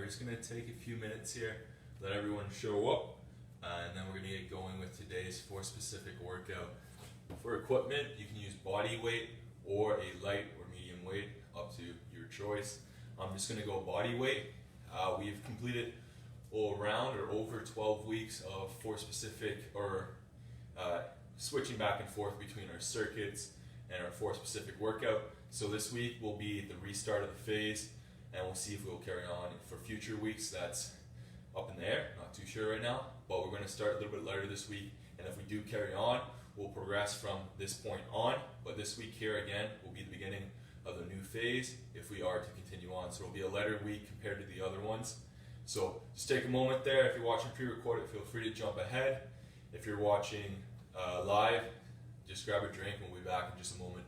we're just going to take a few minutes here, let everyone show up, and then we're going to get going with today's force specific workout. For equipment, you can use body weight or a light or medium weight, up to your choice. I'm just going to go body weight. We've completed around or over 12 weeks of force specific or switching back and forth between our circuits and our force specific workout. So this week will be the restart of the phase, and we'll see if we'll carry on for future weeks. That's up in the air, not too sure right now, but we're going to start a little bit lighter this week, and if we do carry on, we'll progress from this point on. But this week here again will be the beginning of the new phase if we are to continue on. So it'll be a lighter week compared to the other ones. So just take a moment there. If you're watching pre-recorded, feel free to jump ahead. If you're watching live, just grab a drink and we'll be back in just a moment.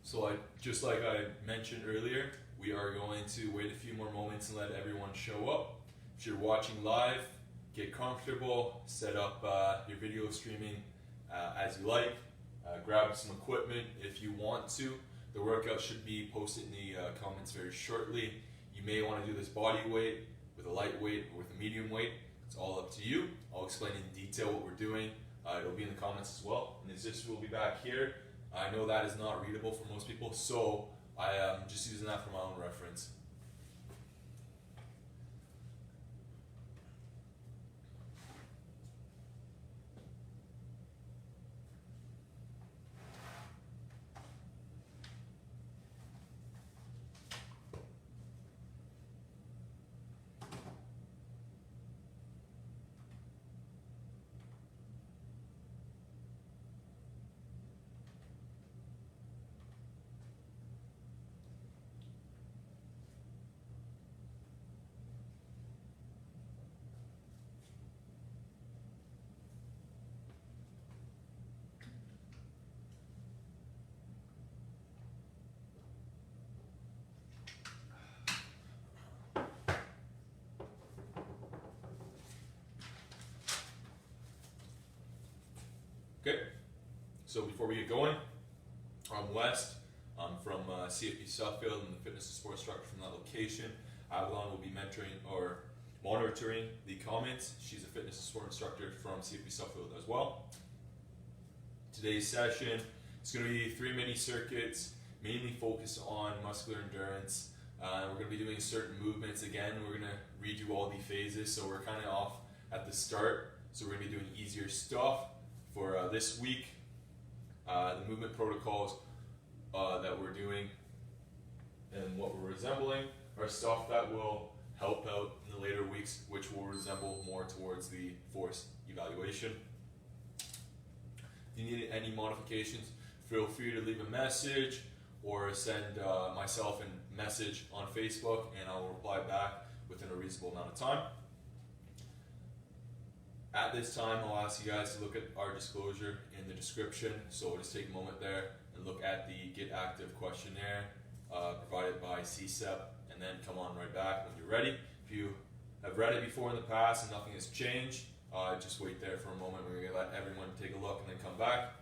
So just like I mentioned earlier, we are going to wait a few more moments and let everyone show up. If you're watching live, get comfortable, set up your video streaming as you like, grab some equipment if you want to. The workout should be posted in the comments very shortly. You may want to do this body weight with a light weight or with a medium weight. It's all up to you. I'll explain in detail what we're doing. It'll be in the comments as well. And this will be back here. I know that is not readable for most people, so I am just using that for my own reference. Okay, so before we get going, I'm West. I'm from CFP Suffield. I'm the fitness and sports instructor from that location. Avalon will be mentoring or monitoring the comments. She's a fitness and sport instructor from CFP Suffield as well. Today's session is going to be 3 mini circuits, mainly focused on muscular endurance. We're going to be doing certain movements again. We're going to redo all the phases, so we're kind of off at the start. So we're going to be doing easier stuff. For this week, the movement protocols that we're doing and what we're resembling are stuff that will help out in the later weeks, which will resemble more towards the force evaluation. you need any modifications, feel free to leave a message or send myself a message on Facebook, and I will reply back within a reasonable amount of time. At this time, I'll ask you guys to look at our disclosure in the description. So we'll just take a moment there and look at the Get Active questionnaire provided by CSEP, and then come on right back when you're ready. If you have read it before in the past and nothing has changed, just wait there for a moment. We're going to let everyone take a look and then come back.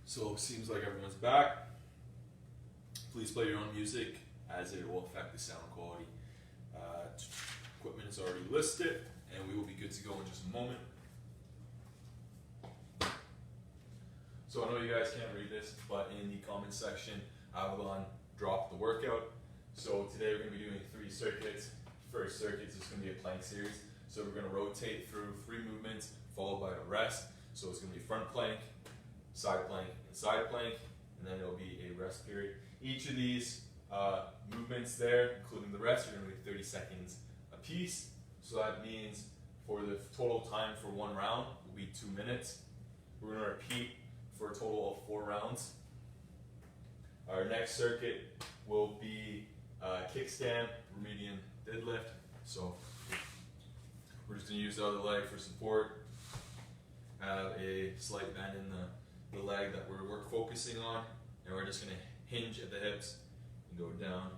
So it seems like everyone's back. Please play your own music, as it will affect the sound quality. Equipment is already listed, and we will be good to go in just a moment. So I know you guys can't read this, but in the comment section, Avalon dropped the workout. So today we're going to be doing 3 circuits. First circuit is just going to be a plank series. So we're going to rotate through 3 movements, followed by a rest. So it's going to be front plank, side plank, and side plank, and then there'll be a rest period. Each of these movements there, including the rest, are going to be 30 seconds a piece. So that means for the total time for 1 round will be 2 minutes. We're going to repeat for a total of 4 rounds. Our next circuit will be kickstand, median deadlift. So we're just going to use the other leg for support. Have a slight bend in the leg that we're focusing on, and we're just going to hinge at the hips and go down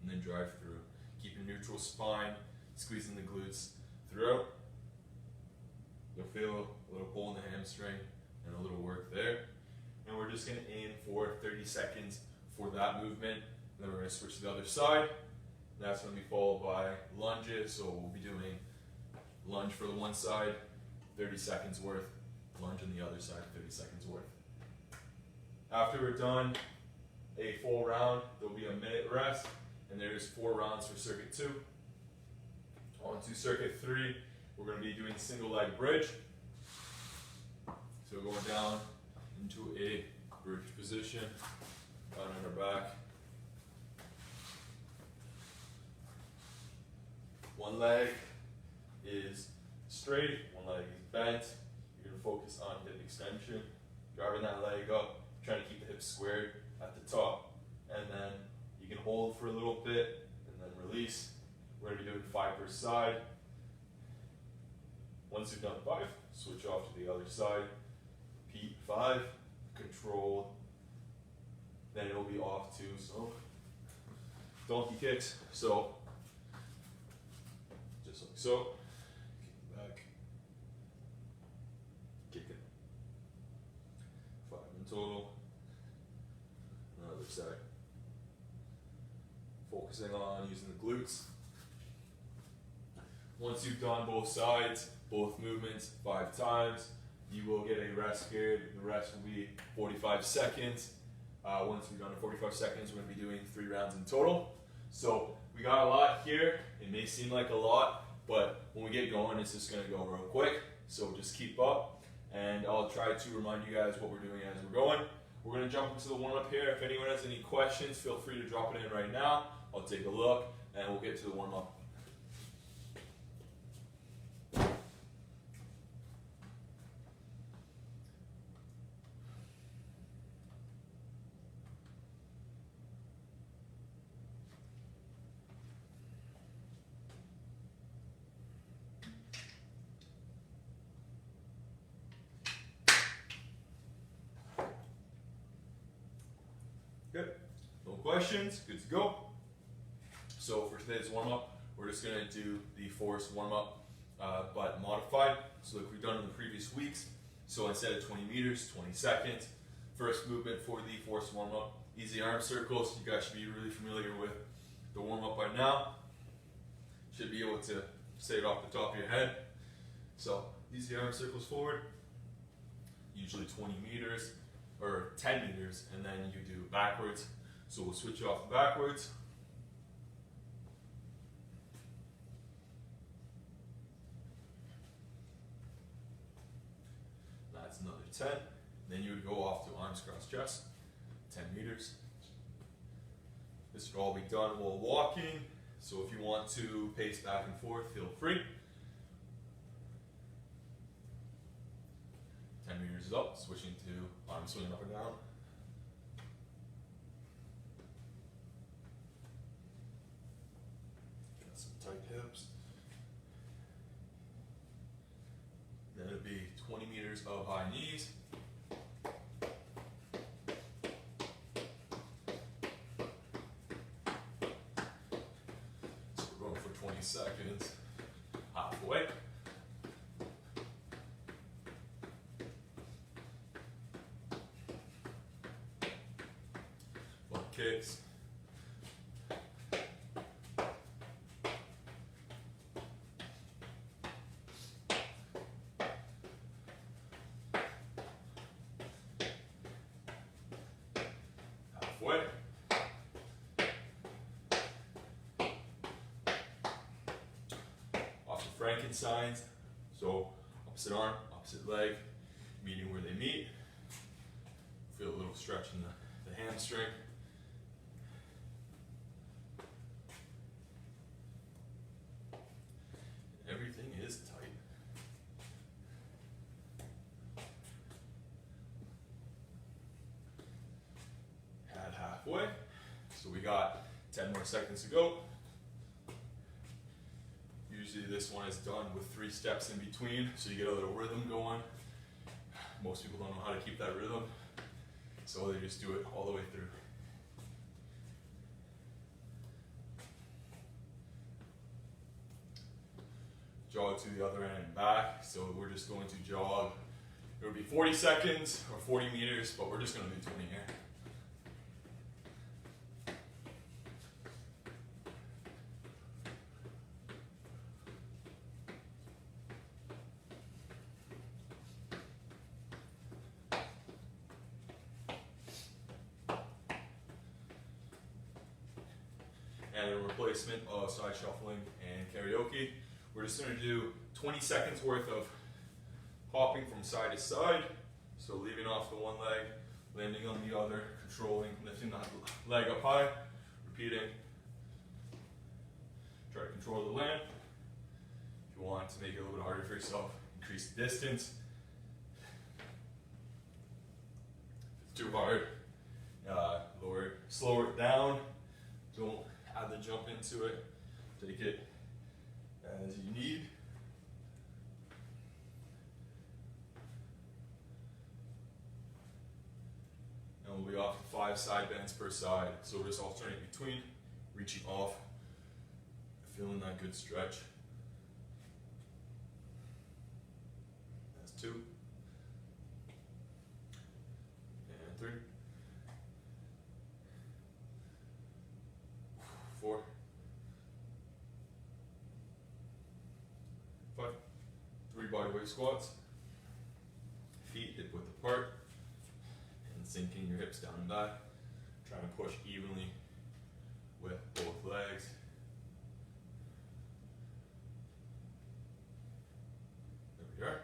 and then drive through. Keep your neutral spine, squeezing the glutes throughout. You'll feel a little pull in the hamstring and a little work there. And we're just going to aim for 30 seconds for that movement. Then we're going to switch to the other side. That's going to be followed by lunges. So we'll be doing lunge for the one side, 30 seconds worth. Lunge on the other side, 30 seconds worth. After we're done a full round, there'll be a minute rest, and there's 4 rounds for circuit 2. On to circuit 3, we're going to be doing single leg bridge. So going down into a bridge position, down on our back. One leg is straight, one leg is bent. You're going to focus on hip extension, driving that leg up, trying to keep the hips squared at the top. And then you can hold for a little bit and then release. We're going to be doing 5 per side. Once you've done 5, switch off to the other side. Repeat 5, control. Then it'll be off to some donkey kicks. So, just like so. Back. Kick it. 5 in total. Another side. Focusing on using the glutes. Once you've done both sides, both movements 5 times, you will get a rest period. The rest will be 45 seconds. Once we're done in 45 seconds, we're going to be doing 3 rounds in total. So we got a lot here. It may seem like a lot, but when we get going, it's just going to go real quick. So just keep up, and I'll try to remind you guys what we're doing as we're going. We're going to jump into the warm-up here. If anyone has any questions, feel free to drop it in right now. I'll take a look, and we'll get to the warm-up. Good. No questions. Good to go. So for today's warm-up, we're just going to do the force warm-up, but modified. So like we've done in the previous weeks. So instead of 20 meters, 20 seconds. First movement for the force warm-up. Easy arm circles. You guys should be really familiar with the warm-up by now. Should be able to say it off the top of your head. So easy arm circles forward. Usually 20 meters. or 10 meters, and then you do backwards. So we'll switch off the backwards. That's another 10. Then you would go off to arms cross chest, 10 meters. This would all be done while walking. So if you want to pace back and forth, feel free. 10 meters is up, switching to arm swinging up and down. Got some tight hips. Then it'd be 20 meters of high knees. So we're going for 20 seconds, halfway. Kicks. Halfway. Off the Frankensteins. So opposite arm, opposite leg, meeting where they meet. Feel a little stretch in the hamstring. Everything is tight. Had halfway. So we got 10 more seconds to go. Usually this one is done with 3 steps in between, so you get a little rhythm going. Most people don't know how to keep that rhythm, so they just do it all the way through. Jog to the other end and back. So we're just going to jog. It would be 40 seconds or 40 meters, but we're just going to do 20 here. And a replacement of side shuffling and karaoke. We're just going to do 20 seconds worth of hopping from side to side. So leaving off the one leg, landing on the other, controlling, lifting that leg up high, repeating. Try to control the land. If you want to make it a little bit harder for yourself, increase the distance. If it's too hard, slow it down. Don't add the jump into it. Take it as you need. And we'll be off to 5 side bends per side. So we'll just alternate between, reaching off, feeling that good stretch. That's 2. And 3. 4. 5. 3 bodyweight squats. Feet hip width apart. And sinking your hips down and back. Trying to push evenly with both legs. There we are.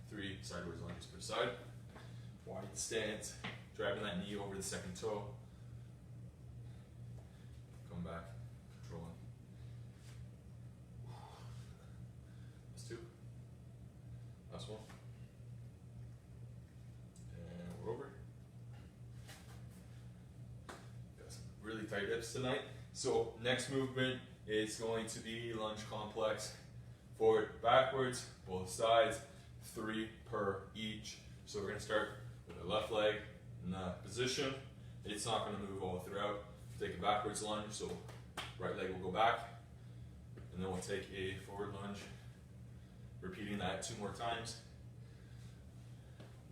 3 sideways lunges per side. Wide stance. Driving that knee over the second toe. Come back, controlling. That's 2. Last one. And we're over. Got some really tight hips tonight. So next movement is going to be lunge complex. Forward, backwards, both sides, 3 per each. So we're going to start with the left leg in the position. It's not going to move all throughout. Take a backwards lunge, so right leg will go back, and then we'll take a forward lunge, repeating that 2 more times.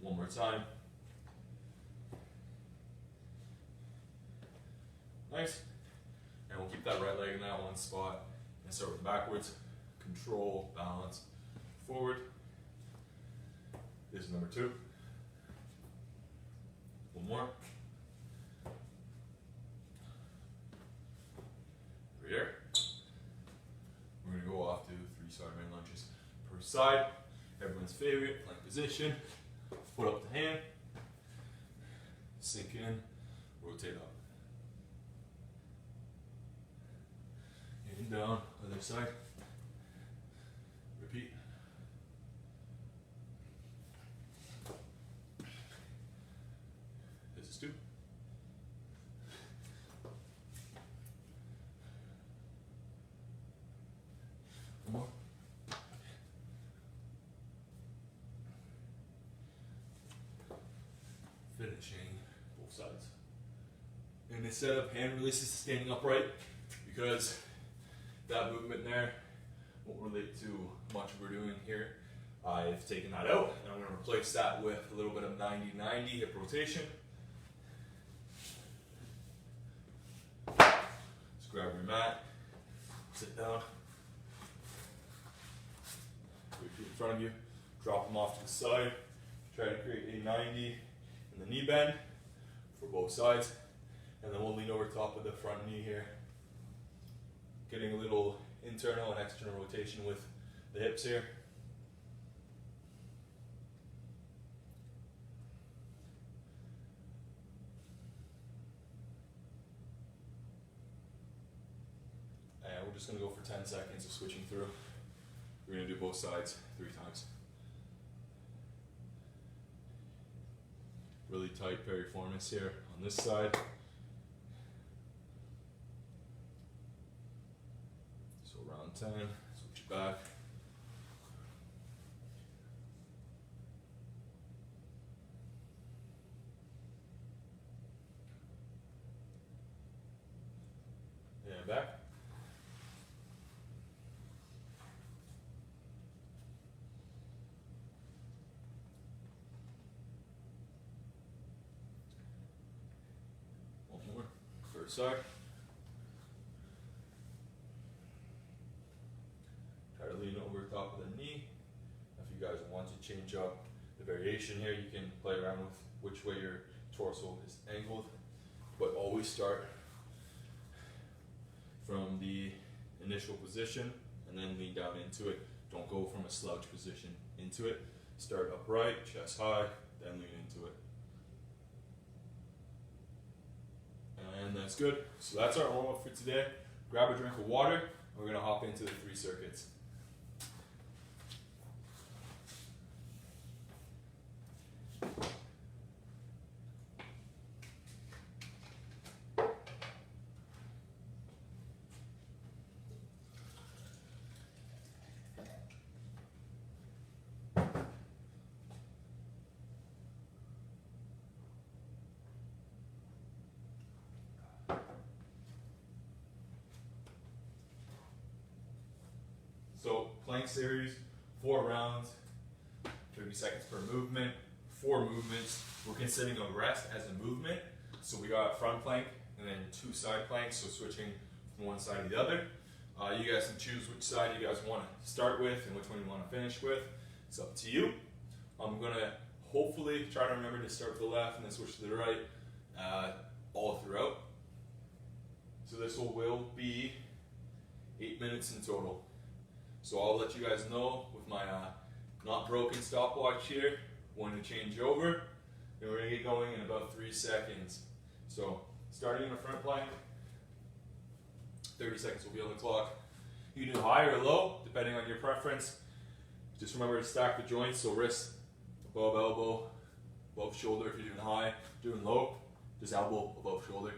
1 more time. Nice. And we'll keep that right leg in that one spot and start with backwards, control, balance, forward. This is number 2. more. Over here. We're going to go off to 3 Sideman lunges per side. Everyone's favorite, plank position. Foot up the hand. Sink in, rotate up. In, down, other side. Repeat. This is 2. One more. Finishing both sides. In this setup, hand releases to standing upright because that movement there won't relate to much we're doing here. I've taken that out and I'm going to replace that with a little bit of 90-90 hip rotation. Just grab your mat, sit down, put your feet in front of you, drop them off to the side, try to create a 90 in the knee bend for both sides, and then we'll lean over top of the front knee here, getting a little internal and external rotation with the hips here. And we're just going to go for 10 seconds of switching through. We're going to do both sides 3 times. Really tight piriformis here on this side. So round 10, switch it back. And back. Side. Try to lean over top of the knee. If you guys want to change up the variation here, you can play around with which way your torso is angled, but always start from the initial position and then lean down into it. Don't go from a slouch position into it. Start upright, chest high, then lean into it. And that's good. So that's our warm up for today. Grab a drink of water, and we're going to hop into the 3 circuits. So plank series, 4 rounds, 30 seconds per movement, 4 movements. We're considering a rest as a movement. So we got front plank and then 2 side planks, so switching from one side to the other. You guys can choose which side you guys want to start with and which one you want to finish with. It's up to you. I'm going to hopefully try to remember to start with the left and then switch to the right all throughout. So this will be 8 minutes in total. So I'll let you guys know with my not broken stopwatch here when to change over. And we're going to get going in about 3 seconds. So starting in the front plank, 30 seconds will be on the clock. You can do high or low, depending on your preference. Just remember to stack the joints, so wrist above elbow, above shoulder if you're doing high. Doing low, just elbow above shoulder.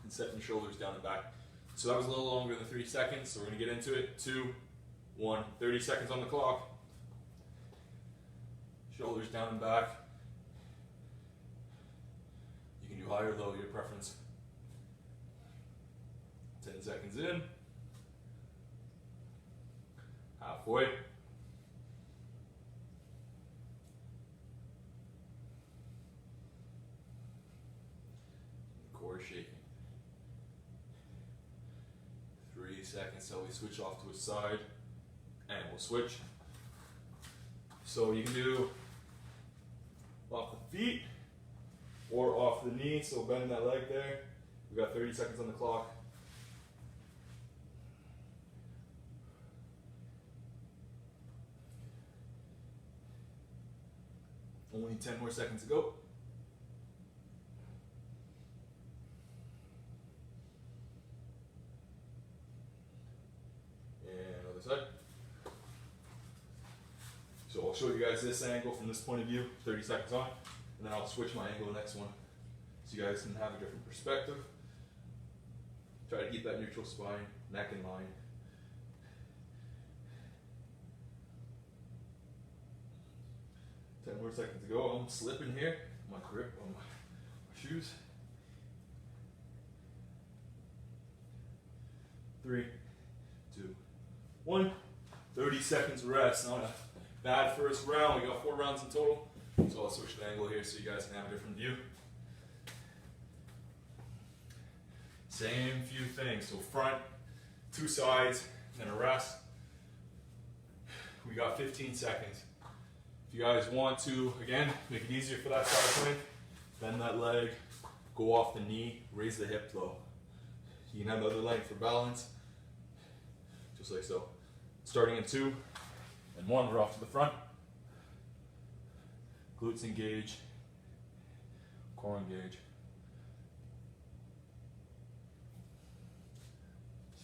And setting your shoulders down and back. So that was a little longer than 3 seconds, so we're going to get into it. 2, 1, 30 seconds on the clock. Shoulders down and back. You can do high or low, your preference. 10 seconds in. Halfway. Core shaking. 3 seconds till we switch off to a side, and we'll switch. So you can do off the feet or off the knee, so bend that leg there. We got 30 seconds on the clock. Only 10 more seconds to go. And other side. So I'll show you guys this angle from this point of view, 30 seconds on, and then I'll switch my angle to the next one so you guys can have a different perspective. Try to keep that neutral spine, neck in line. Ten more seconds to go. I'm slipping here. My grip on my shoes. 3, 2, 1. 30 seconds rest. Not a bad first round. We got 4 rounds in total. So I'll switch the angle here so you guys can have a different view. Same few things. So front, 2 sides, then a rest. We got 15 seconds. If you guys want to, again, make it easier for that side plank, bend that leg, go off the knee, raise the hip low. You can have the other leg for balance, just like so. Starting in 2 and 1, we're off to the front. Glutes engage, core engage.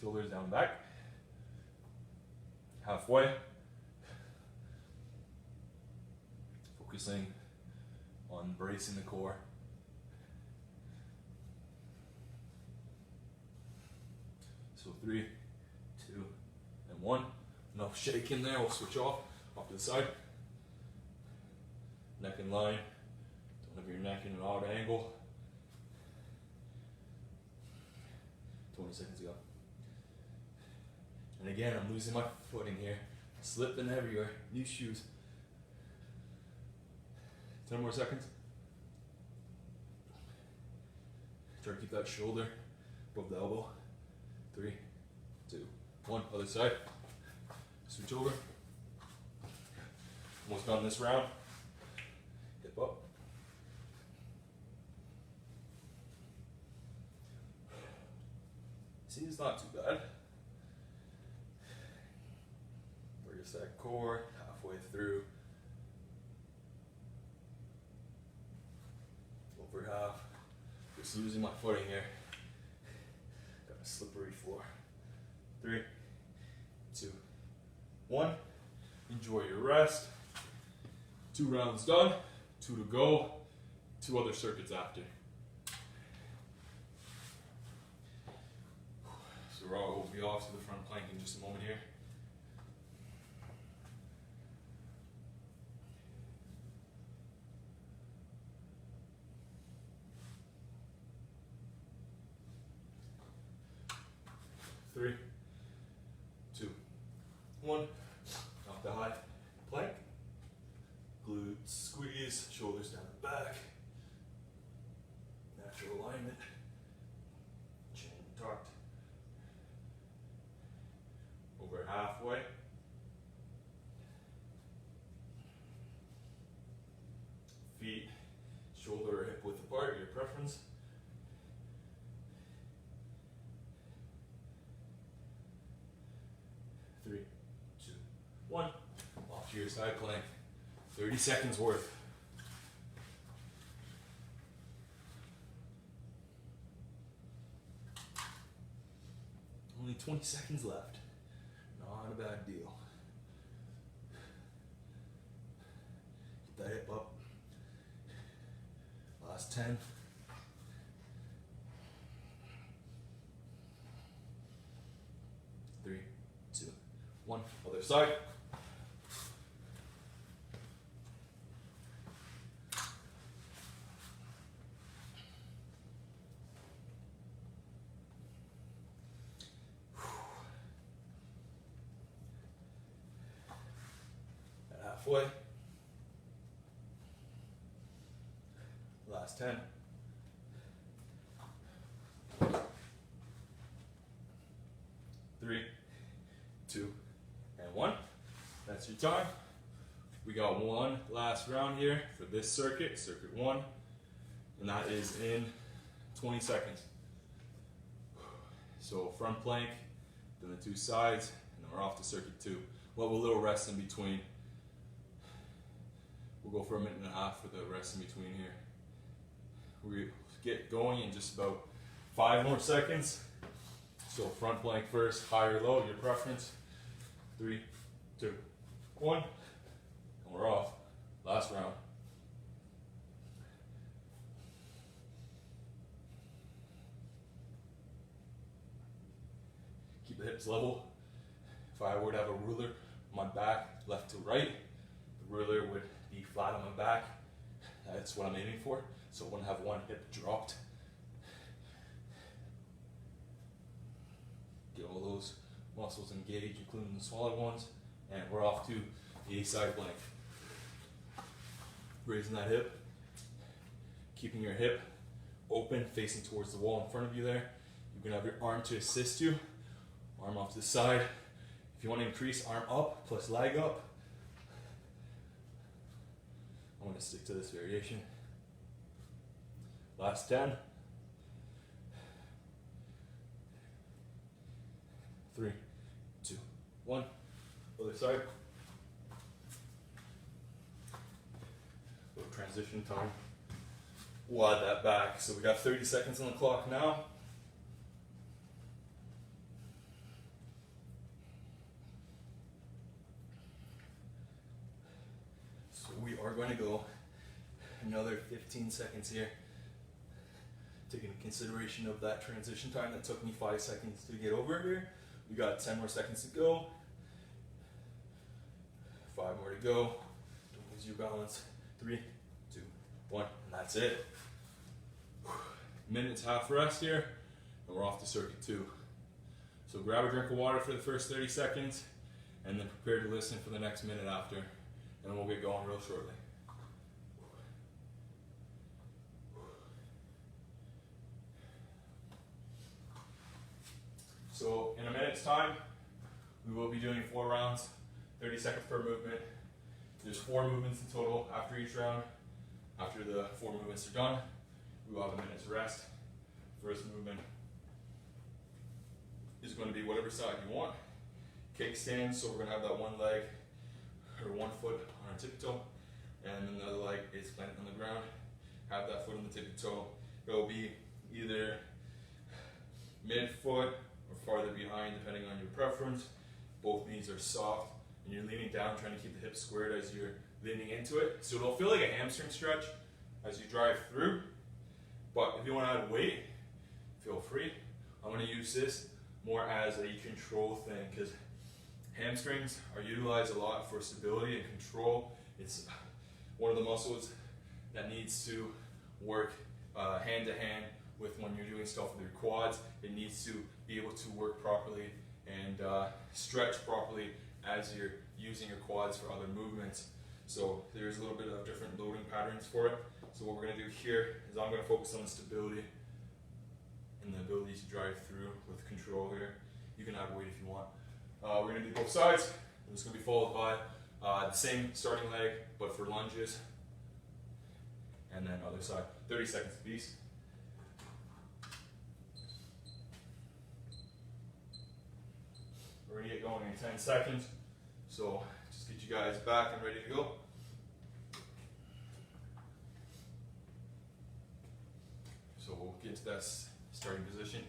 Shoulders down back. Halfway. Focusing on bracing the core. So 3, 2, and 1. Enough shake in there, we'll switch off to the side. Neck in line. Don't have your neck in an odd angle. 20 seconds to go. And again, I'm losing my footing here. Slipping everywhere. These shoes. 10 more seconds. Try to keep that shoulder above the elbow. 3, 2, 1. Other side. Switch over. Almost done this round. Hip up. See, it's not too bad. Brace that core halfway through. Over half. Just losing my footing here. Got a slippery floor. 3, 2, 1. Enjoy your rest. 2 rounds done. 2 to go. 2 other circuits after. So we'll be off to the front plank in just a moment here. Three, 2, 1. Off the high plank. Glutes squeeze, shoulders down the back. Natural alignment. Chin tucked. Over halfway. Feet, shoulder or hip width apart, your preference. Three, 2, 1. Off to your side plank. 30 seconds worth. Only 20 seconds left. Not a bad deal. Get that hip up. Last 10. 3, 2, 1. Other side. Halfway. Last 10. 3, 2, and 1. That's your time. We got one last round here for this circuit, circuit 1. and that is in 20 seconds. So front plank, then the two sides, and then we're off to circuit 2. We'll have a little rest in between. We'll go for a minute and a half for the rest in between here. We get going in just about 5 more seconds. So front plank first, high or low, your preference. 3, 2, 1, and we're off. Last round. Keep the hips level. If I were to have a ruler on my back, left to right, the ruler would be flat on my back. That's what I'm aiming for. So I wouldn't have one hip dropped. Get all those muscles engaged, including the smaller ones. And we're off to the side plank. Raising that hip, keeping your hip open, facing towards the wall in front of you there. You can have your arm to assist you, arm off to the side. If you want to increase, arm up plus leg up. I'm going to stick to this variation. Last 10. 3, 2, 1. Other side. Little transition time. We'll add that back. So we got 30 seconds on the clock now. So we are going to go another 15 seconds here. Taking consideration of that transition time that took me 5 seconds to get over here. We got 10 more seconds to go. 5 more to go. Don't lose your balance. 3, 2, 1, and that's it. Minute's half rest here, and we're off to circuit 2. So grab a drink of water for the first 30 seconds, and then prepare to listen for the next minute after, and we'll get going real shortly. So in a minute's time, we will be doing 4 rounds, 30 seconds per movement. There's 4 movements in total after each round. After the 4 movements are done, we will have a minute's rest. First movement is going to be whatever side you want. Kickstands, so we're going to have that one leg or one foot on our tippy toe, and then the other leg is planted on the ground. Have that foot on the tippy toe. It will be either mid-foot or farther behind, depending on your preference. Both knees are soft, and you're leaning down, trying to keep the hips squared as you're leaning into it. So it'll feel like a hamstring stretch as you drive through. But if you want to add weight, feel free. I'm going to use this more as a control thing, because hamstrings are utilized a lot for stability and control. It's one of the muscles that needs to work hand to hand with when you're doing stuff with your quads. It needs to be able to work properly and stretch properly as you're using your quads for other movements. So there's a little bit of different loading patterns for it. So what we're going to do here is I'm going to focus on the stability and the ability to drive through with control here. You can add weight if you want. We're going to do both sides. This is going to be followed by the same starting leg, but for lunges. And then other side. 30 seconds apiece. We're going to get going in 10 seconds. So just get you guys back and ready to go. So we'll get to that starting position.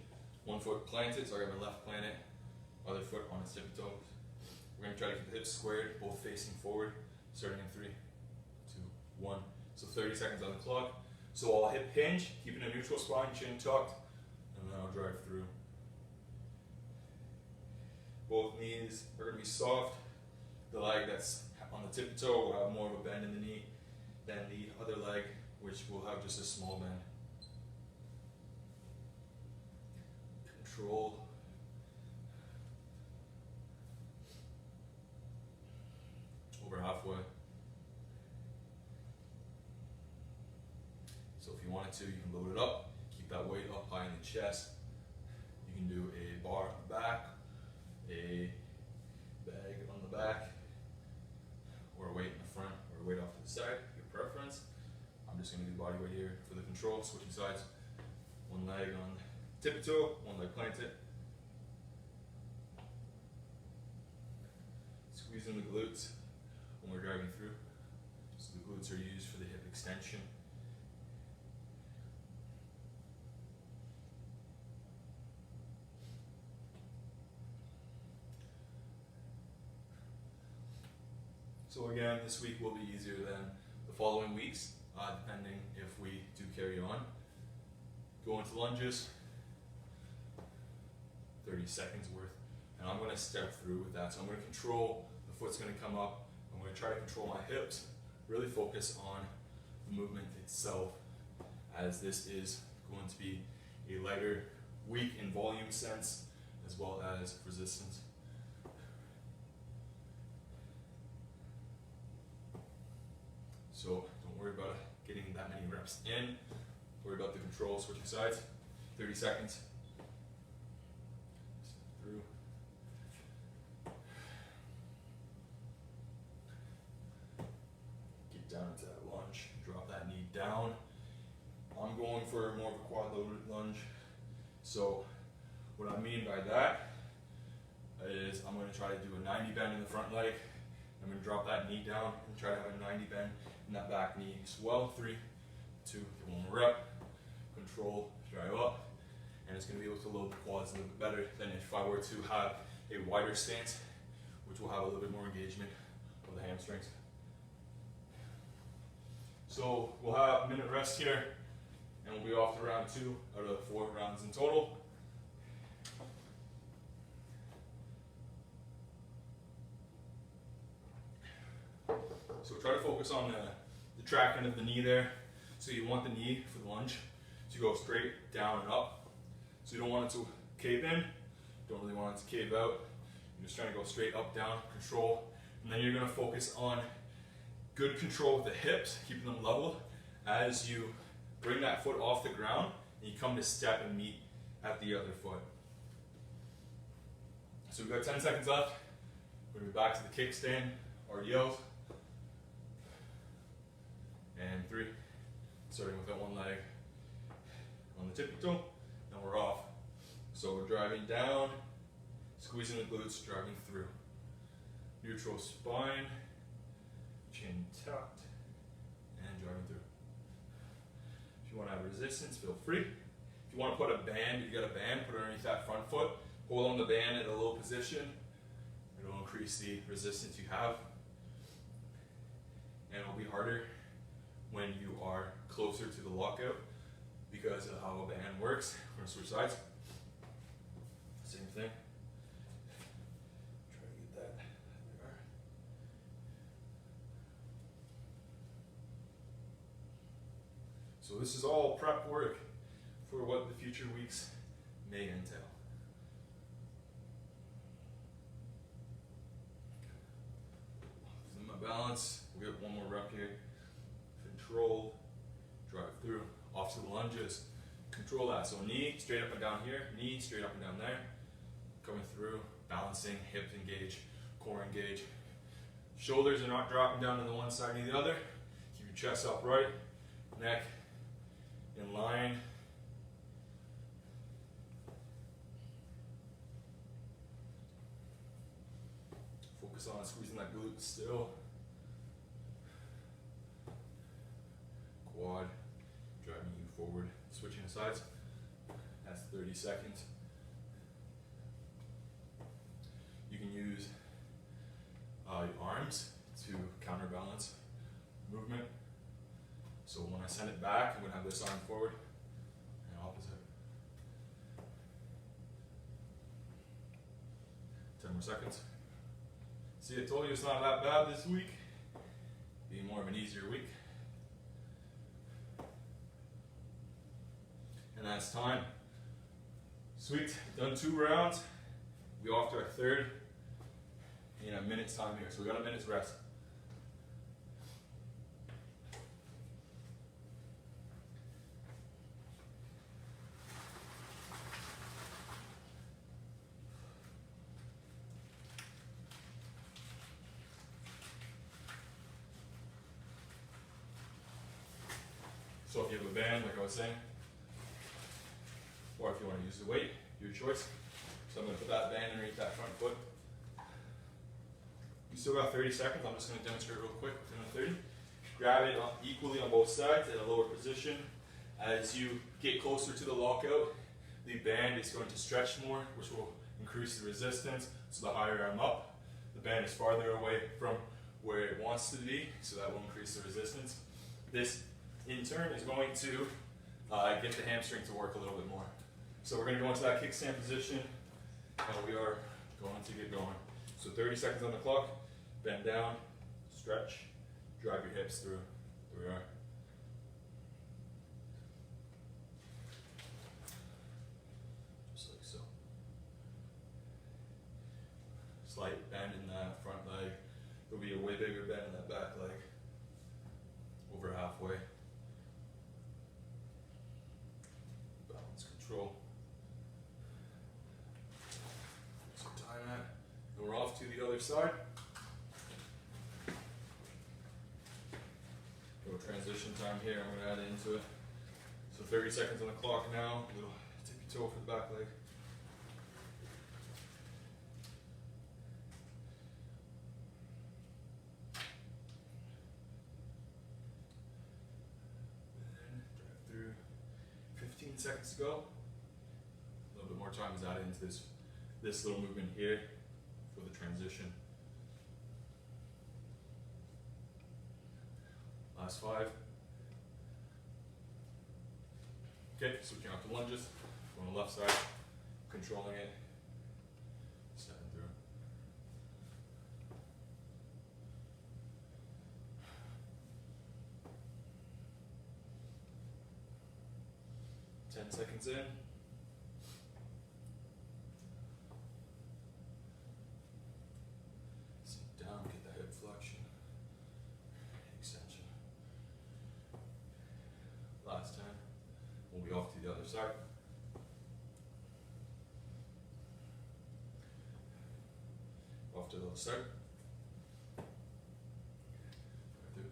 One foot planted, so I got my left planted, other foot on its tippy toes. We're going to try to keep the hips squared, both facing forward, starting in 3, 2, 1. So 30 seconds on the clock. So I'll hip hinge, keeping a neutral spine, chin tucked, and then I'll drive through. Both knees are going to be soft. The leg that's on the tippy toe will have more of a bend in the knee than the other leg, which will have just a small bend. Control. Over halfway. So if you wanted to, you can load it up, keep that weight up high in the chest. You can do a bar on the back, a bag on the back, or a weight in the front, or a weight off to the side, your preference. I'm just gonna do body weight here for the control, switching sides. One leg on tippy toe, one leg planted. Squeezing the glutes when we're driving through. So the glutes are used for the hip extension. So again, this week will be easier than the following weeks, depending if we do carry on. Go into lunges, 30 seconds worth, and I'm going to step through with that. So I'm going to control, the foot's going to come up, I'm going to try to control my hips, really focus on the movement itself, as this is going to be a lighter week in volume sense, as well as resistance. So don't worry about getting that many reps in. Worry about the control, switching sides. 30 seconds. Step through. Get down into that lunge. Drop that knee down. I'm going for more of a quad loaded lunge. So what I mean by that is I'm going to try to do a 90 bend in the front leg. I'm going to drop that knee down and try to have a 90 bend in that back knee as well. 3, 2, get one more rep. Control, drive up. And it's going to be able to load the quads a little bit better than if I were to have a wider stance, which will have a little bit more engagement of the hamstrings. So we'll have a minute rest here, and we'll be off to round 2 out of 4 rounds in total. So try to focus on the tracking of the knee there. So you want the knee for the lunge to go straight down and up. So you don't want it to cave in, don't really want it to cave out. You're just trying to go straight up, down, control. And then you're going to focus on good control with the hips, keeping them level as you bring that foot off the ground and you come to step and meet at the other foot. So we've got 10 seconds left. We're going to be back to the kickstand, RDLs. And 3, starting with that one leg on the tippy toe, and we're off. So we're driving down, squeezing the glutes, driving through. Neutral spine, chin tucked, and driving through. If you want to have resistance, feel free. If you want to put a band, you got a band, put it underneath that front foot, hold on the band at a low position. It'll increase the resistance you have. And it'll be harder when you are closer to the lockout because of how a band works. We're going to switch sides. Same thing. Try to get that there. So this is all prep work for what the future weeks may entail. Losing my balance. We have one more rep here. Control, drive through, off to the lunges, control that. So knee straight up and down here, knee straight up and down there, coming through, balancing, hip engage, core engage. Shoulders are not dropping down to the one side or the other. Keep your chest upright, neck in line. Focus on squeezing that glute still. Quad, driving you forward, switching sides. That's 30 seconds. You can use your arms to counterbalance movement. So when I send it back, I'm going to have this arm forward and opposite. 10 more seconds. See, I told you it's not that bad this week. Be more of an easier week. And that's time. Sweet, done 2 rounds. We're off to our 3rd in a minute's time here. So we got a minute's rest. So if you have a band, like I was saying, or if you want to use the weight, your choice. So I'm going to put that band underneath that front foot. You still got 30 seconds. I'm just going to demonstrate real quick within the 30. Grab it equally on both sides at a lower position. As you get closer to the lockout, the band is going to stretch more, which will increase the resistance. So the higher I'm up, the band is farther away from where it wants to be, so that will increase the resistance. This, in turn, is going to get the hamstring to work a little bit more. So we're going to go into that kickstand position, and we are going to get going. So 30 seconds on the clock, bend down, stretch, drive your hips through. There we are. Just like so. Slight bend in that front leg. There'll be a way bigger bend in that back leg. Over halfway. Balance control. So time that. And we're off to the other side. Little transition time here, I'm going to add into it. So 30 seconds on the clock now. A little tippy toe for the back leg. And then drive through. 15 seconds to go. A little bit more time is added into this little movement here for the transition. Last 5. Okay, switching out to lunges. On the left side, controlling it, stepping through. Ten seconds in. Sit down, get the hip flexion, extension. Last 10. We'll be off to the other side. Off to the other side. Right through.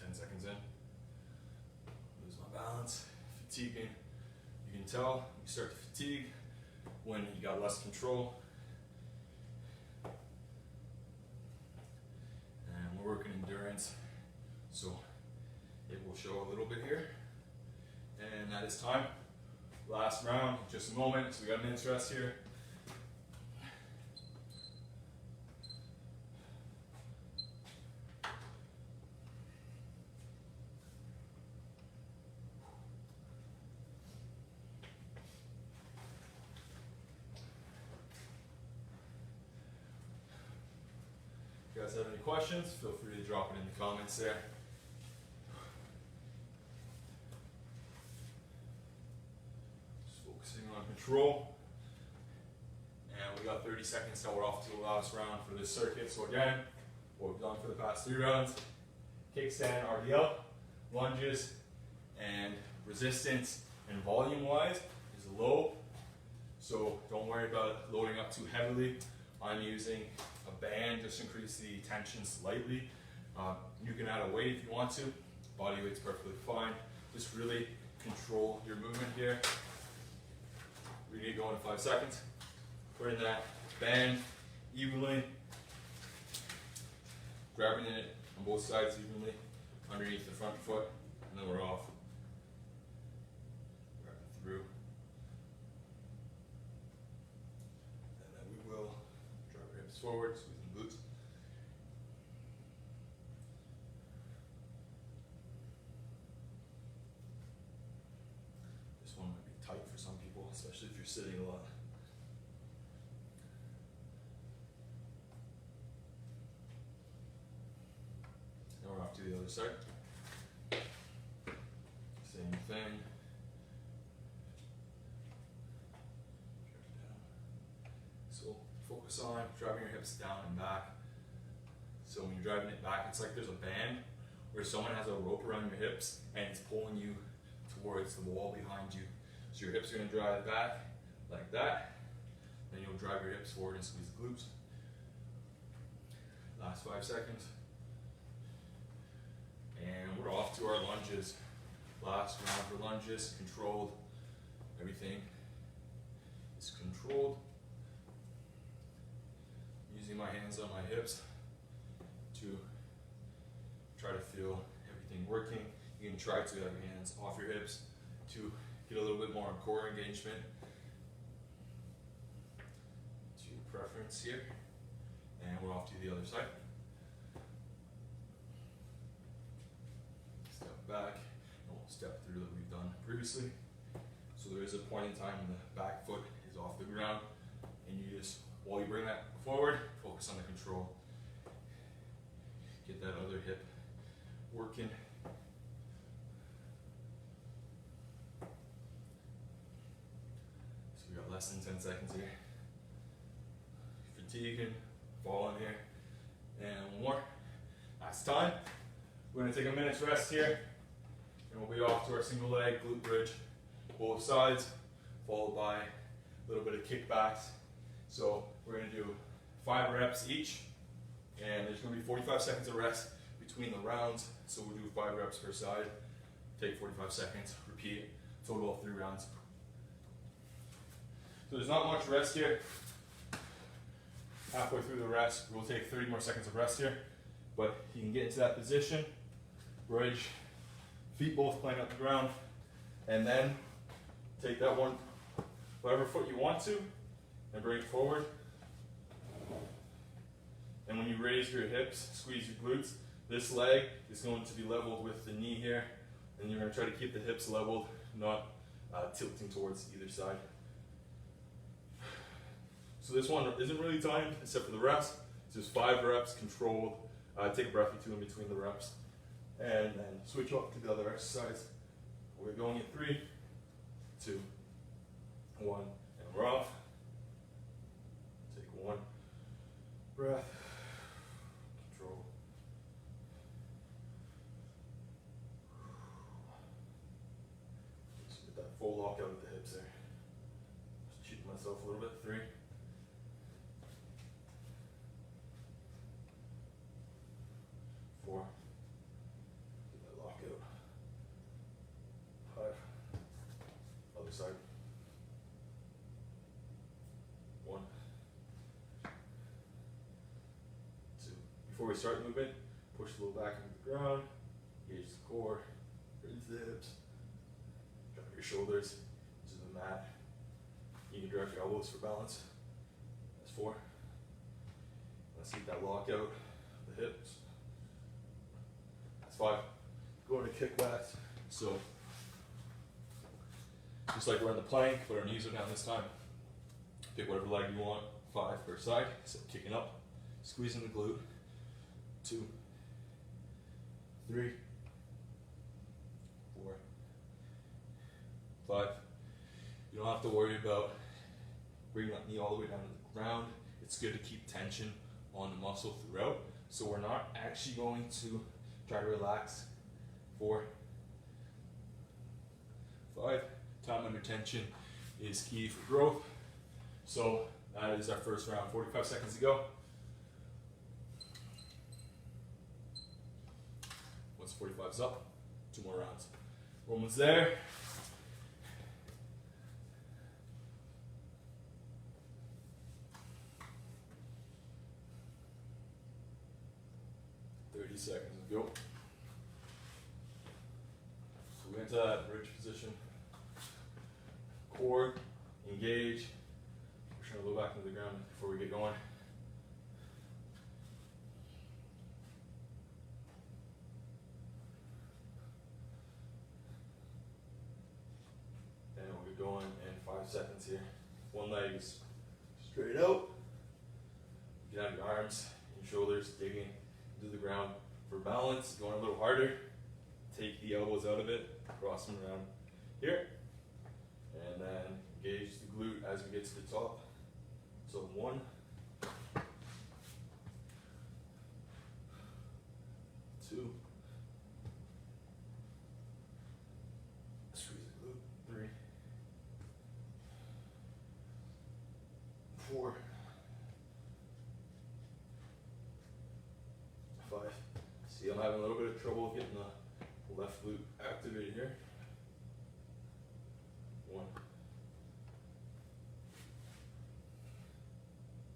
10 seconds in. Lose my balance. Fatiguing. You can tell you start to fatigue when you got less control. Working endurance, so it will show a little bit here, and that is time. Last round, just a moment, so we got a minute's rest here. If you guys have any questions, feel free to drop it in the comments there. Just focusing on control. And we got 30 seconds till we're off to the last round for this circuit. So again, what we've done for the past 3 rounds, kickstand, RDL, lunges, and resistance and volume wise is low. So don't worry about loading up too heavily. I'm using a band, just increase the tension slightly. You can add a weight if you want to. Body weight's perfectly fine. Just really control your movement here. We need to go in 5 seconds. Put in that band evenly, grabbing it on both sides evenly, underneath the front foot, and then we're off. Grab it through. And then we will drive our hips forward, squeezing the glutes. This one might be tight for some people, especially if you're sitting a lot. Now we're off to the other side. Same thing. So focus on driving your hips down and back. So when you're driving it back, it's like there's a band where someone has a rope around your hips and it's pulling you towards the wall behind you. So your hips are going to drive back like that. Then you'll drive your hips forward and squeeze the glutes. Last 5 seconds. And we're off to our lunges. Last round for lunges, controlled. Everything is controlled. Using my hands on my hips to try to feel everything working. You can try to have your hands off your hips to get a little bit more core engagement. To your preference here. And we're off to the other side. Step back, and we'll step through that we've done previously. So there is a point in time when the back foot is off the ground, and you just, while you bring that forward, focus on the control. Get that other hip working. So we got less than 10 seconds here. Fatiguing, fall in here. And one more. Last time. We're going to take a minute's rest here. And we'll be off to our single leg glute bridge. Both sides, followed by a little bit of kickbacks. So we're going to do 5 reps each. And there's going to be 45 seconds of rest between the rounds. So we'll do 5 reps per side. Take 45 seconds, repeat, total of 3 rounds. So there's not much rest here. Halfway through the rest, we'll take 30 more seconds of rest here. But you can get into that position, bridge, feet both playing up the ground, and then take that one, whatever foot you want to, and bring it forward. And when you raise your hips, squeeze your glutes, this leg is going to be leveled with the knee here, and you're going to try to keep the hips leveled, not tilting towards either side. So this one isn't really timed, except for the rest. It's just 5 reps, controlled. Take a breath or 2 in between the reps. And then switch up to the other exercise. We're going at 3, 2, 1, and we're off. Take 1 breath. Control. Just get that full lockout with the hips there. Just cheating myself a little bit. 3. 4. Get that lockout. 5. Other side. 1. 2. Before we start moving, push a little back into the ground, engage the core, raise the hips, drop your shoulders to the mat. You can direct your elbows for balance. That's 4. Let's get that lockout, the hips. That's 5. Going to kickbacks. So, just like we're in the plank, but our knees are down this time. Pick whatever leg you want, 5 per side. So kicking up, squeezing the glute. 2, 3, 4, 5. You don't have to worry about bringing that knee all the way down to the ground. It's good to keep tension on the muscle throughout. So we're not actually going to try to relax. 4, 5. Time under tension is key for growth. So that is our first round. 45 seconds to go. Once 45 is up, 2 more rounds. We're almost there. Seconds to go. So we into that bridge position. Core, engage. We're trying to go back into the ground before we get going. And we'll get going in 5 seconds here. One leg is straight out. You can have your arms and shoulders digging into the ground. For balance, going a little harder, take the elbows out of it, cross them around here, and then engage the glute as we get to the top. So 1, 2, squeeze the glute, 3, 4, See, I'm having a little bit of trouble getting the left glute activated here. 1,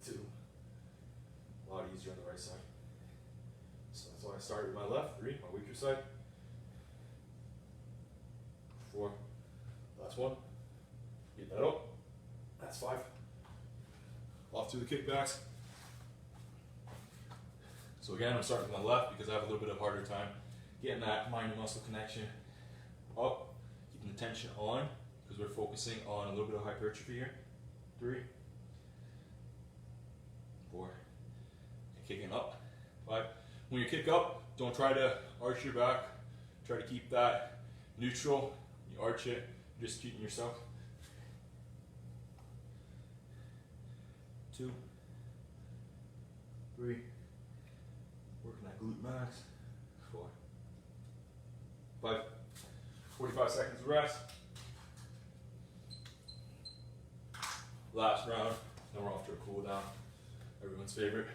2. A lot easier on the right side. So that's why I started with my left. 3, my weaker side. 4. Last one. Get that up. That's 5. Off to the kickbacks. So again, I'm starting with my left because I have a little bit of harder time getting that mind and muscle connection up, keeping the tension on because we're focusing on a little bit of hypertrophy here. 3, 4, and kicking up. 5. When you kick up, don't try to arch your back. Try to keep that neutral. You arch it, you're just keeping yourself. 2, 3, working that glute max. 4, 5, 45 seconds of rest. Last round, then we're off to a cool down. Everyone's favorite.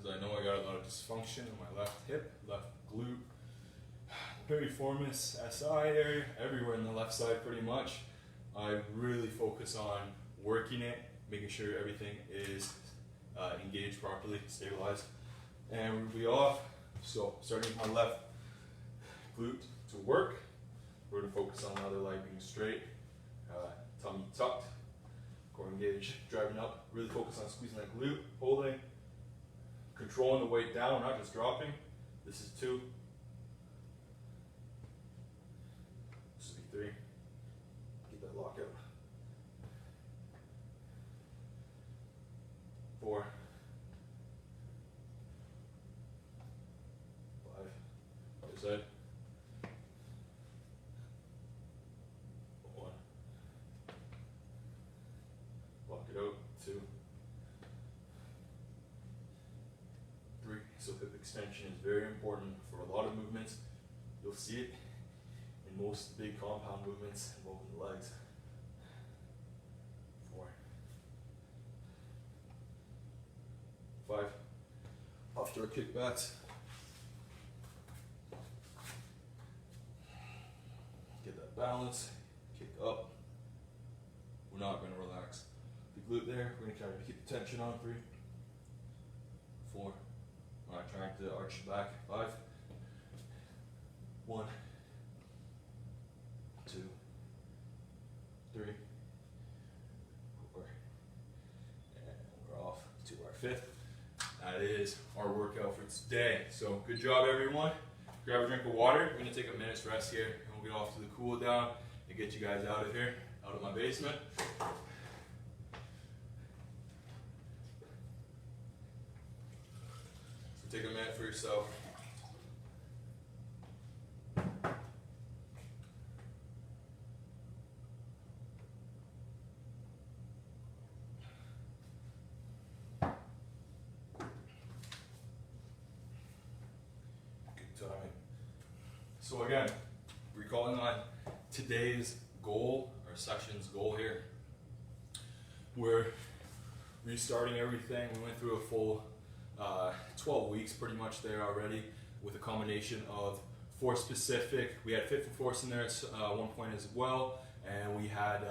I know I got a lot of dysfunction in my left hip, left glute, piriformis, SI area, everywhere in the left side pretty much. I really focus on working it, making sure everything is engaged properly, stabilized, and we'll be off. So starting with my left glute to work, we're going to focus on the other leg being straight, tummy tucked, core engaged, driving up, really focus on squeezing that glute, holding, controlling the weight down, not just dropping. This is 2. This will be 3. Get that lock out. 4. 5. Other side. 1. Lock it out. 2. 3. So hip extension is very important for a lot of movements. You'll see it in most big compound movements involving the legs. 4. 5. Off to our kickbacks. Get that balance. Kick up. We're not going to relax the glute there. We're going to try to keep the tension on. 3. 4. We're not trying to arch the back. 5. 1. 2. 3. 4. And we're off to our 5th. That is our workout for today. So good job, everyone. Grab a drink of water. We're going to take a minute's rest here, and we'll get off to the cool down and get you guys out of here, out of my basement. Take a minute for yourself. Good timing. So again, recalling on today's goal, our session's goal here, we're restarting everything. We went through a full 12 weeks pretty much there already with a combination of force specific. We had fit for force in there at one point as well, and we had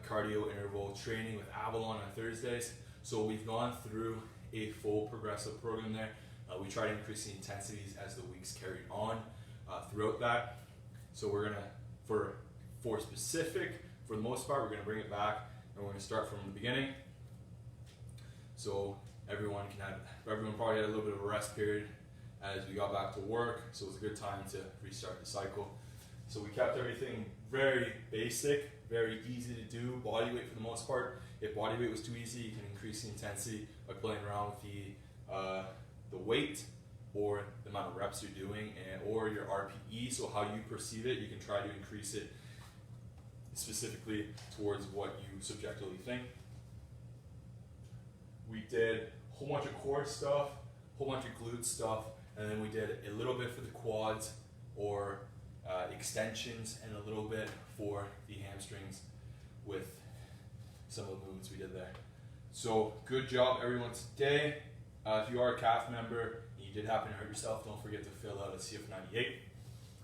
cardio interval training with Avalon on Thursdays. So we've gone through a full progressive program there. We try to increase the intensities as the weeks carried on throughout that. So we're gonna, for force specific, for the most part, we're gonna bring it back and we're gonna start from the beginning. So everyone probably had a little bit of a rest period as we got back to work, so it was a good time to restart the cycle. So we kept everything very basic, very easy to do, body weight for the most part. If body weight was too easy, you can increase the intensity by playing around with the weight or the amount of reps you're doing, or your RPE, so how you perceive it, you can try to increase it specifically towards what you subjectively think. We did a whole bunch of core stuff, a whole bunch of glute stuff, and then we did a little bit for the quads or extensions, and a little bit for the hamstrings with some of the movements we did there. So good job everyone today. If you are a CAF member and you did happen to hurt yourself, don't forget to fill out a CF98.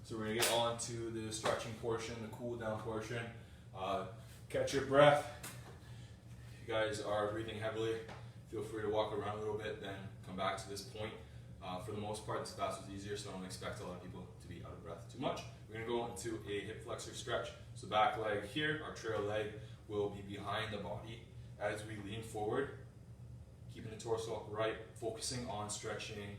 So we're going to get on to the stretching portion, the cool down portion. Catch your breath. If you guys are breathing heavily, feel free to walk around a little bit, then come back to this point. For the most part, this class was easier, so I don't expect a lot of people to be out of breath too much. We're going to go into a hip flexor stretch. So back leg here, our trail leg will be behind the body as we lean forward, keeping the torso upright, focusing on stretching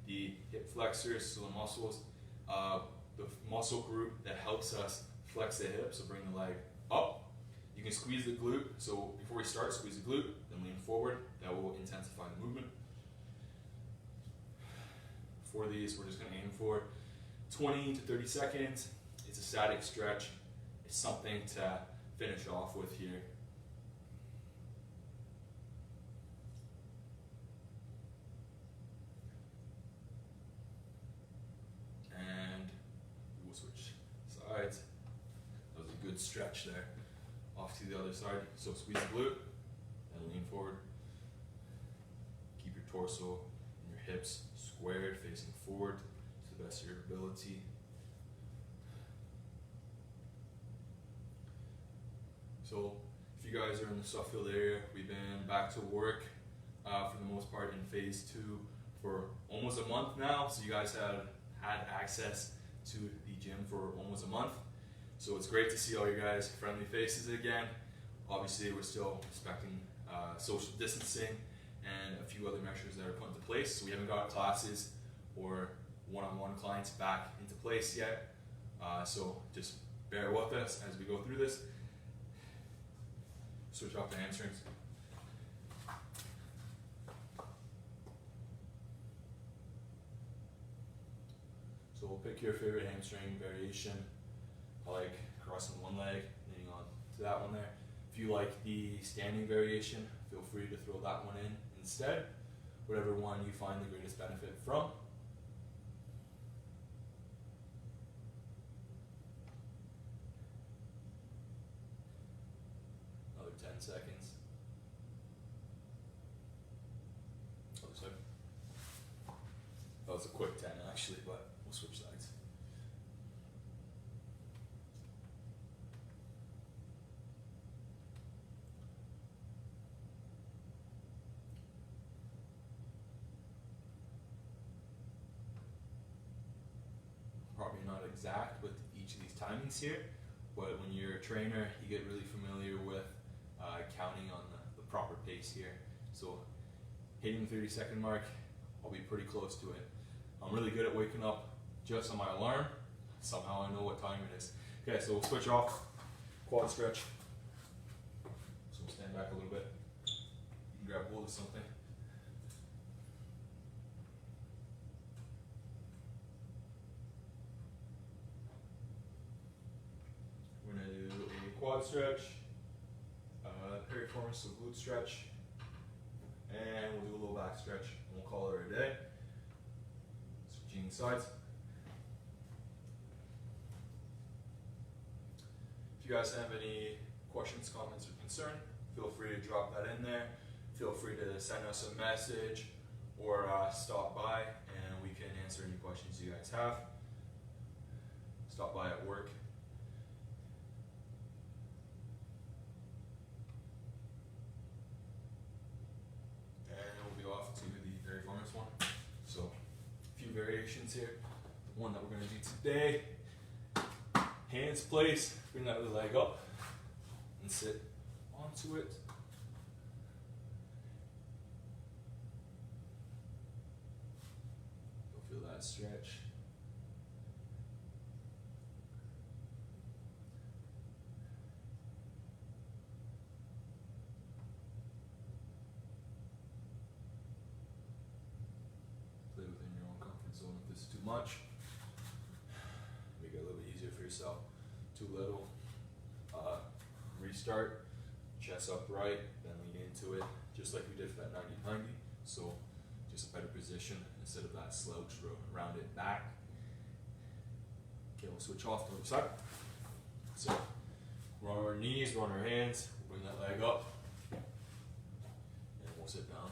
the hip flexors, so the muscles, the muscle group that helps us flex the hip, so bring the leg up. You can squeeze the glute, so before we start, squeeze the glute, then lean forward. That will intensify the movement. For these, we're just going to aim for 20 to 30 seconds. It's a static stretch. It's something to finish off with here. And we'll switch sides. That was a good stretch there. Off to the other side. So squeeze the glute and lean forward. Keep your torso and your hips squared, facing forward to the best of your ability. So if you guys are in the Suffield area, we've been back to work for the most part in phase 2 for almost a month now. So you guys have had access to the gym for almost a month. So it's great to see all you guys' friendly faces again. Obviously, we're still respecting social distancing and a few other measures that are put into place. So we haven't got classes or one-on-one clients back into place yet. So just bear with us as we go through this. Switch off the hamstrings. So we'll pick your favorite hamstring variation. I like crossing one leg, leaning on to that one there. If you like the standing variation, feel free to throw that one in instead. Whatever one you find the greatest benefit from. Another 10 seconds. Other side. That was a quick 10 actually, but we'll switch sides. Probably not exact with each of these timings here, but when you're a trainer, you get really familiar with counting on the proper pace here. So hitting the 30-second mark, I'll be pretty close to it. I'm really good at waking up just on my alarm. Somehow I know what time it is. Okay, so we'll switch off, quad stretch. So we'll stand back a little bit. You can grab hold of something. We're going to do a quad stretch, piriformis, so glute stretch, and we'll do a little back stretch, and we'll call it a day. Switching sides. If you guys have any questions, comments, or concern, feel free to drop that in there. Feel free to send us a message or stop by, and we can answer any questions you guys have. Stop by at work. Variations here. The one that we're going to do today, hands placed, bring that other leg up and sit onto it. You'll feel that stretch. Too much, make it a little bit easier for yourself. Too little, start. Chest upright, then lean into it, just like we did for that 90-90. So just a better position instead of that slouch around it back. Okay, we'll switch off to the other side. So we're on our knees, we're on our hands, bring that leg up, and we'll sit down.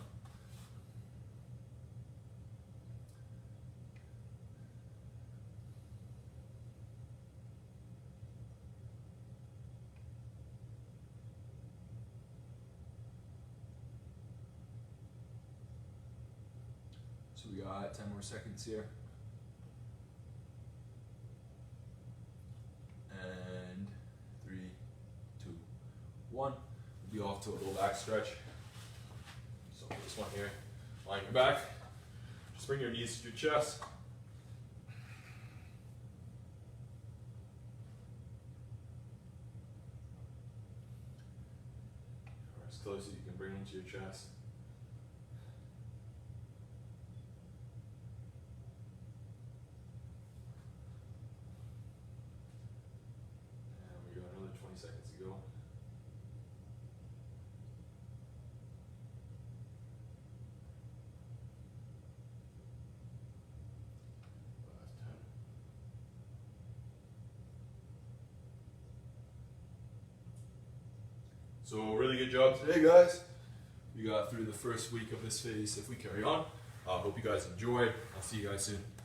So we got 10 more seconds here. And 3, 2, 1. We'll be off to a little back stretch. So this one here, lying your back. Just bring your knees to your chest. Or as close as you can bring them to your chest. And we got another 20 seconds to go. Last 10. So really good job today, guys. We got through the first week of this phase. If we carry on, I hope you guys enjoyed. I'll see you guys soon.